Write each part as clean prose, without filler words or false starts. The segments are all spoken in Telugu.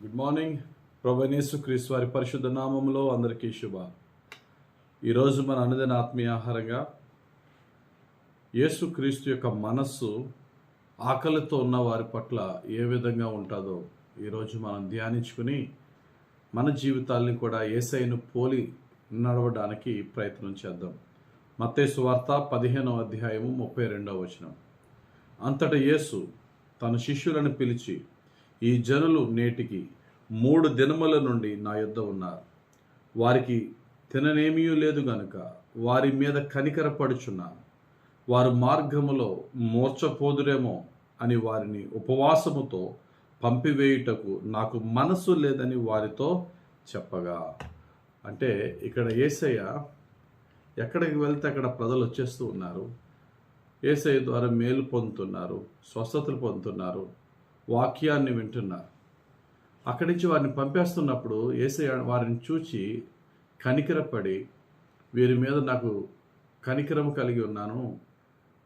Good morning. ప్రభువైన యేసుక్రీస్తు వారి పరిశుద్ధ నామములో అందరికీ శుభ. ఈరోజు మన అనుదిన ఆత్మీయ ఆహారంగా యేసుక్రీస్తు యొక్క మనస్సు ఆకలితో ఉన్న వారి పట్ల ఏ విధంగా ఉంటుందో ఈరోజు మనం ధ్యానించుకుని మన జీవితాల్ని కూడా యేసయ్యను పోలి నడవడానికి ప్రయత్నం చేద్దాం. మత్తయి సువార్త 15వ అధ్యాయము 32వ వచనం. అంతటా యేసు తన శిష్యులను పిలిచి, ఈ జనులు నేటికి 3 దినముల నుండి నా యొద్ద ఉన్నారు. వారికి తిననేమీ లేదు గనుక వారి మీద కనికరపడుచున్నాను. వారు మార్గములో మూర్ఛపోదురేమో అని వారిని ఉపవాసముతో పంపివేయుటకు నాకు మనసు లేదని వారితో చెప్పగా. అంటే ఇక్కడ యేసయ్య ఎక్కడికి వెళ్తే అక్కడ ప్రజలు వచ్చేస్తూ ఉన్నారు. యేసయ్య ద్వారా మేలు పొందుతున్నారు, స్వస్థతలు పొందుతున్నారు, వాక్యాన్ని వింటున్నారు. అక్కడి నుంచి వారిని పంపేస్తున్నప్పుడు యేసయ్య వారిని చూచి కనికరపడి, వీరి మీద నాకు కనికరం కలిగి ఉన్నాను,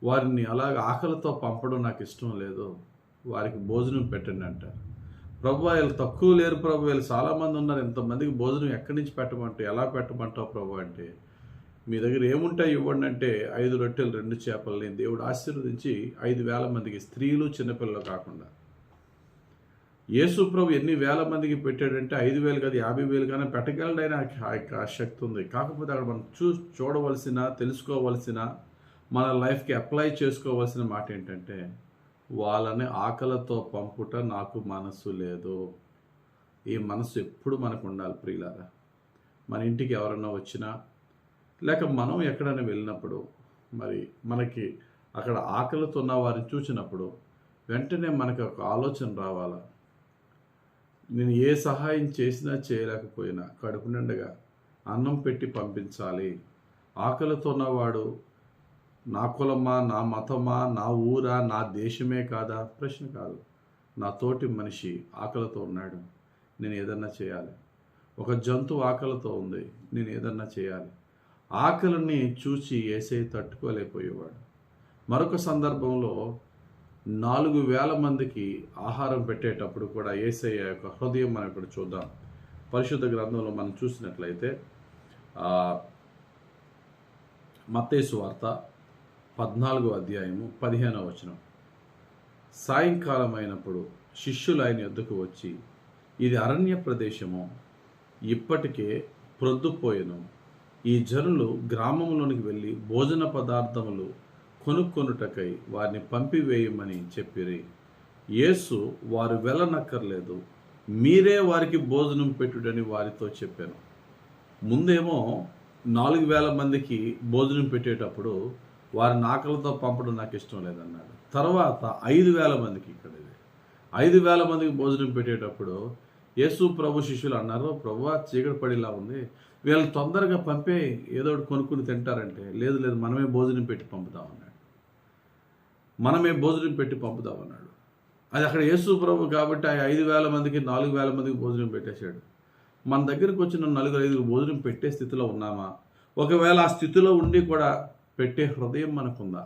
వారిని అలాగ ఆకలితో పంపడం నాకు ఇష్టం లేదు, వారికి భోజనం పెట్టండి అంటారు. ప్రభు వీళ్ళు తక్కువ లేరు ప్రభు, వీళ్ళు చాలామంది ఉన్నారు, ఇంతమందికి భోజనం ఎక్కడి నుంచి పెట్టమంటే ఎలా పెట్టమంటావు ప్రభు అంటే, మీ దగ్గర ఏముంటాయి ఇవ్వండి అంటే 5 రొట్టెలు 2 చేపలని దేవుడు ఆశీర్వదించి 5,000 మందికి, స్త్రీలు చిన్నపిల్లలు కాకుండా. యేసు ప్రభు ఎన్ని వేల మందికి పెట్టాడంటే 5,000 కాదు 50,000 కానీ పెట్టగలడు. ఆయన ఆ శక్తి ఉంది. కాకపోతే అక్కడ మనం చూడవలసిన, తెలుసుకోవలసిన, మన లైఫ్కి అప్లై చేసుకోవాల్సిన మాట ఏంటంటే, వాళ్ళని ఆకలితో పంపుట నాకు మనసు లేదు. ఈ మనసు ఎప్పుడు మనకు ఉండాలి ప్రియులారా. మన ఇంటికి ఎవరన్నా వచ్చినా, లేక మనం ఎక్కడైనా వెళ్ళినప్పుడు, మరి మనకి అక్కడ ఆకలితో ఉన్న వారిని చూసినప్పుడు వెంటనే మనకు ఒక ఆలోచన రావాలా, నేను ఏ సహాయం చేసినా చేయలేకపోయినా కడుపు నిండగా అన్నం పెట్టి పంపించాలి. ఆకలితో ఉన్నవాడు నా కులమా, నా మతమా, నా ఊరా, నా దేశమే కాదా ప్రశ్న కాదు. నా తోటి మనిషి ఆకలితో ఉన్నాడు, నేను ఏదన్నా చేయాలి. ఒక జంతువు ఆకలితో ఉంది, నేను ఏదన్నా చేయాలి. ఆకలిని చూసి యేసయ్య తట్టుకోలేకపోయేవాడు. మరొక సందర్భంలో 4,000 మందికి ఆహారం పెట్టేటప్పుడు కూడా యేసయ్య యొక్క హృదయం మనం ఇప్పుడు చూద్దాం. పరిశుద్ధ గ్రంథంలో మనం చూసినట్లయితే మత్తయి సువార్త 14వ అధ్యాయము 15వ వచనం. సాయంకాలం అయినప్పుడు శిష్యులు ఆయన యొద్దకు వచ్చి, ఇది అరణ్య ప్రదేశము, ఇప్పటికే ప్రొద్దుపోయెను. ఈ జనులు గ్రామంలోనికి వెళ్ళి భోజన పదార్థములు కొనుక్కొనుటకై వారిని పంపివేయమని చెప్పిరి. యేసు వారు వెళ్ళనక్కర్లేదు, మీరే వారికి భోజనం పెట్టుడని వారితో చెప్పాను. ముందేమో 4,000 మందికి భోజనం పెట్టేటప్పుడు వారిని ఆకలితో పంపడం నాకు ఇష్టం లేదన్నాడు. తర్వాత 5,000 మందికి, ఇక్కడ 5,000 మందికి భోజనం పెట్టేటప్పుడు యేసు ప్రభు శిష్యులు అన్నారు, ప్రభువా చీకటి పడిలా ఉంది, వీళ్ళు తొందరగా పంపే ఏదో ఒకటి కొనుక్కుని తింటారంటే, లేదు లేదు మనమే భోజనం పెట్టి పంపుదామన్నాడు. మనమే భోజనం పెట్టి పంపుదామన్నాడు. అది అక్కడ యేసు ప్రభు కాబట్టి ఆ 5,000 మందికి 4,000 మందికి భోజనం పెట్టేశాడు. మన దగ్గరికి వచ్చిన 4-5 భోజనం పెట్టే స్థితిలో ఉన్నామా? ఒకవేళ ఆ స్థితిలో ఉండి కూడా పెట్టే హృదయం మనకుందా?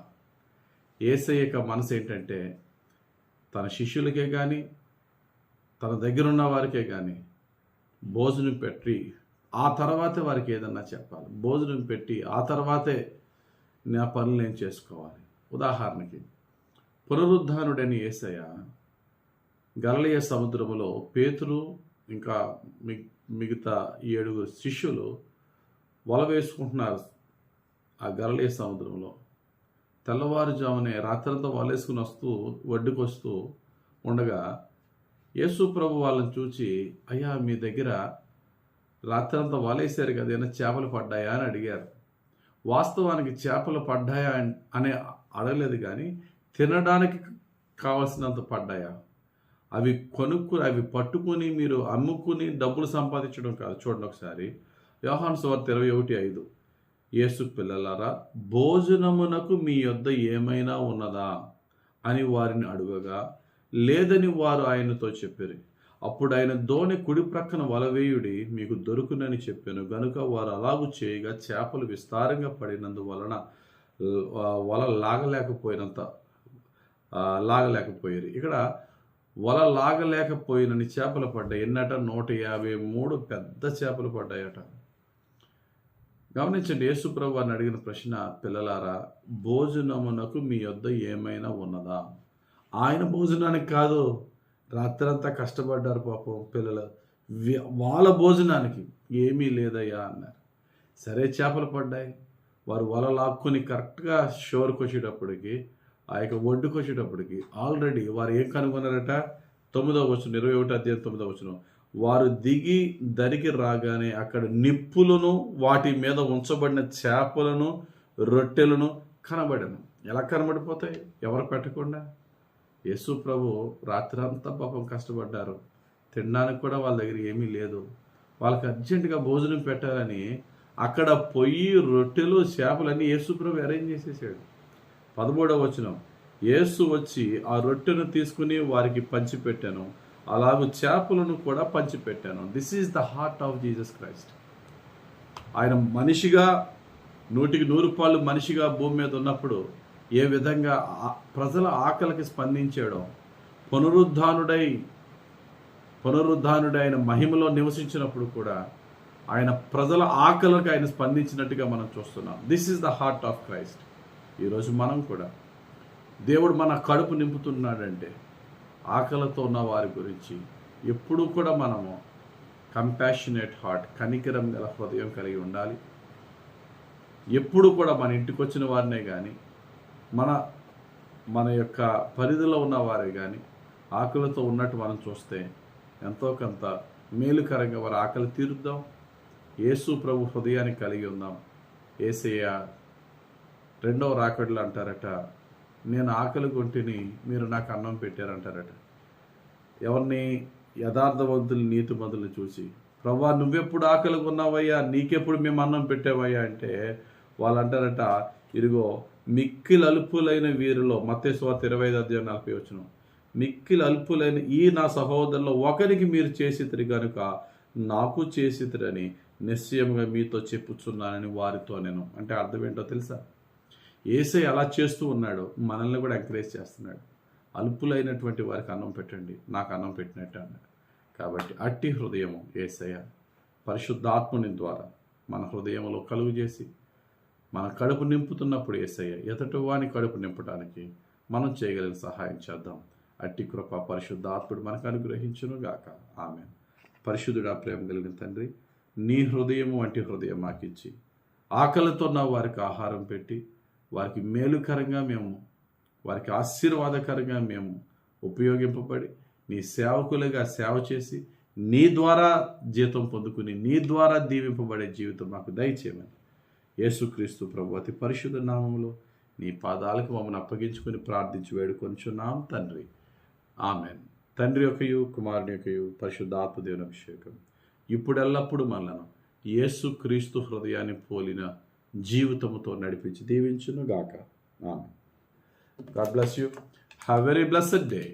యేసయ్య యొక్క మనసు ఏంటంటే, తన శిష్యులకే కానీ తన దగ్గర ఉన్న వారికే కానీ భోజనం పెట్టి ఆ తర్వాతే వారికి ఏదన్నా చెప్పాలి. భోజనం పెట్టి ఆ తర్వాతే నా పనులు నేను చేసుకోవాలి. ఉదాహరణకి పునరుద్ధానుడని యేసయ్య గలిలయ సముద్రములో పేతురు ఇంకా మిగతా 7 శిష్యులు వల వేసుకుంటున్నారు ఆ గలిలయ సముద్రంలో. తెల్లవారుజామునే రాత్రంతా వలేసుకుని ఒడ్డుకు వస్తూ ఉండగా యేసు ప్రభు వాళ్ళని చూచి, అయ్యా మీ దగ్గర రాత్రంతా వలేసారు కదా, ఏమైనా చేపలు పడ్డాయా అని అడిగారు. వాస్తవానికి చేపలు పడ్డాయా అని అడగలేదు, కానీ తినడానికి కావాల్సినంత పడ్డాయా, అవి అవి పట్టుకుని మీరు అమ్ముకుని డబ్బులు సంపాదించడం కాదు. చూడండి ఒకసారి యోహాను సువార్త 21:5, యేసు పిల్లలారా భోజనమునకు మీ యొద్ద ఏమైనా ఉన్నదా అని వారిని అడుగగా లేదని వారు ఆయనతో చెప్పారు. అప్పుడు ఆయన దోణి కుడి ప్రక్కన వలవేయుడి మీకు దొరుకునని చెప్పాను గనుక వారు అలాగూ చేయగా చేపలు విస్తారంగా పడినందువలన వల లాగలేకపోయారు. ఇక్కడ వల లాగలేకపోయినని చేపలు పడ్డాయి. ఎన్నట 153 పెద్ద చేపలు పడ్డాయట. గమనించండి, యేసు ప్రభు అని అడిగిన ప్రశ్న, పిల్లలారా భోజనమునకు మీ యొద్ద ఏమైనా ఉన్నదా? ఆయన భోజనానికి కాదు, రాత్రంతా కష్టపడ్డారు పాపం పిల్లలు, వాళ్ళ భోజనానికి ఏమీ లేదయ్యా అన్నారు. సరే చేపలు పడ్డాయి. వారు వల లాక్కుని కరెక్ట్గా షోర్కి వచ్చేటప్పటికి, ఆ యొక్క ఒడ్డుకు వచ్చేటప్పటికి ఆల్రెడీ వారు ఏం కనుగొన్నారట? 9వ వచనం, 21వ అధ్యాయం 9వ వచనం, వారు దిగి దరికి రాగానే అక్కడ నిప్పులను, వాటి మీద ఉంచబడిన చేపలను, రొట్టెలను కనబడను. ఎలా కనబడిపోతాయి? ఎవరు పెట్టకుండా? యేసు ప్రభు రాత్రంతా పాపం కష్టపడ్డారు, తినడానికి కూడా వాళ్ళ దగ్గర ఏమీ లేదు. వాళ్ళకి అర్జెంటుగా భోజనం పెట్టాలని అక్కడ పొయ్యి, రొట్టెలు, చేపలన్నీ యేసు ప్రభు అరేంజ్ చేసేసాడు. 13వ వచనం, యేసు వచ్చి ఆ రొట్టెను తీసుకుని వారికి పంచిపెట్టాను, అలాగే చేపలను కూడా పంచిపెట్టాను. This is the heart of Jesus Christ. ఆయన మనిషిగా 100% మనిషిగా భూమి మీద ఉన్నప్పుడు ఏ విధంగా ప్రజల ఆకలికి స్పందించాడో, పునరుద్ధానుడై ఆయన మహిమలో నివసించినప్పుడు కూడా ఆయన ప్రజల ఆకలికి ఆయన స్పందించినట్టుగా మనం చూస్తున్నాం. This is the heart of Christ. ఈరోజు మనం కూడా దేవుడు మన కడుపు నింపుతున్నాడంటే ఆకలితో ఉన్న వారి గురించి ఎప్పుడూ కూడా మనము కంపాషనేట్ హార్ట్, కనికరం గల హృదయం కలిగి ఉండాలి. ఎప్పుడు కూడా మన ఇంటికి వచ్చిన వారినే కానీ, మన యొక్క పరిధిలో ఉన్న వారే కానీ ఆకలితో ఉన్నట్టు మనం చూస్తే ఎంతో కొంత మేలుకరంగా వారి ఆకలి తీరుద్దాం. యేసు ప్రభు హృదయాన్ని కలిగి ఉందాం. యేసయ్య 2వ రాకడలో అంటారట, నేను ఆకలి కొంటిని, మీరు నాకు అన్నం పెట్టారంటారట. ఎవరిని? యథార్థవంతులు, నీతిమంతులు చూసి, ప్రభువా నువ్వెప్పుడు ఆకలి కొన్నావయ్యా, నీకెప్పుడు మేము అన్నం పెట్టావయ్యా అంటే వాళ్ళు అంటారట, ఇదిగో మిక్కిలి అల్పులైన వీరిలో, మత్తయి సువార్త 25వ అధ్యాయం 40వ వచనం, మిక్కిలి అల్పులైన ఈ నా సహోదరులో ఒకరికి మీరు చేసితిరి గనుక నాకు చేసితిరని నిశ్చయముగా మీతో చెప్పుచున్నానని వారితో నేను. అంటే అర్థం ఏంటో తెలుసా? యేసయ్య అలా చేస్తూ ఉన్నాడు, మనల్ని కూడా ఎంకరేజ్ చేస్తున్నాడు. అల్పులైనటువంటి వారికి అన్నం పెట్టండి, నాకు అన్నం పెట్టినట్టు అన్నాడు. కాబట్టి అట్టి హృదయము యేసయ్య పరిశుద్ధాత్ముని ద్వారా మన హృదయంలో కలుగు చేసి మన కడుపు నింపుతున్నప్పుడు యేసయ్య ఎదుటి వాని కడుపు నింపడానికి మనం చేయగలిగిన సహాయం చేద్దాం. అట్టి కృప పరిశుద్ధాత్ముడు మనకు అనుగ్రహించును గాక. ఆమేన్. పరిశుద్ధుడా, ప్రేమ కలిగిన తండ్రి, నీ హృదయము వంటి హృదయం మాకిచ్చి ఆకలితో ఉన్న వారికి ఆహారం పెట్టి వారికి మేలుకరంగా మేము, వారికి ఆశీర్వాదకరంగా మేము ఉపయోగింపబడి నీ సేవకులుగా సేవ చేసి నీ ద్వారా జీతం పొందుకుని నీ ద్వారా దీవింపబడే జీవితం మాకు దయచేయమని యేసుక్రీస్తు ప్రభు అతి పరిశుద్ధ నామములో నీ పాదాలకు మమ్మల్ని అప్పగించుకొని ప్రార్థించి వేడుకొనిచున్నాం తండ్రి. ఆమెన్. తండ్రి యొక్కయు, కుమారుని యొక్కయు, పరిశుద్ధాత్మ దేవుని అభిషేకం ఇప్పుడెల్లప్పుడు మనలను యేసుక్రీస్తు హృదయాన్ని పోలిన జీవితముతో నడిపించి దీవించును గాక. Amen. God bless you. Have a very blessed day.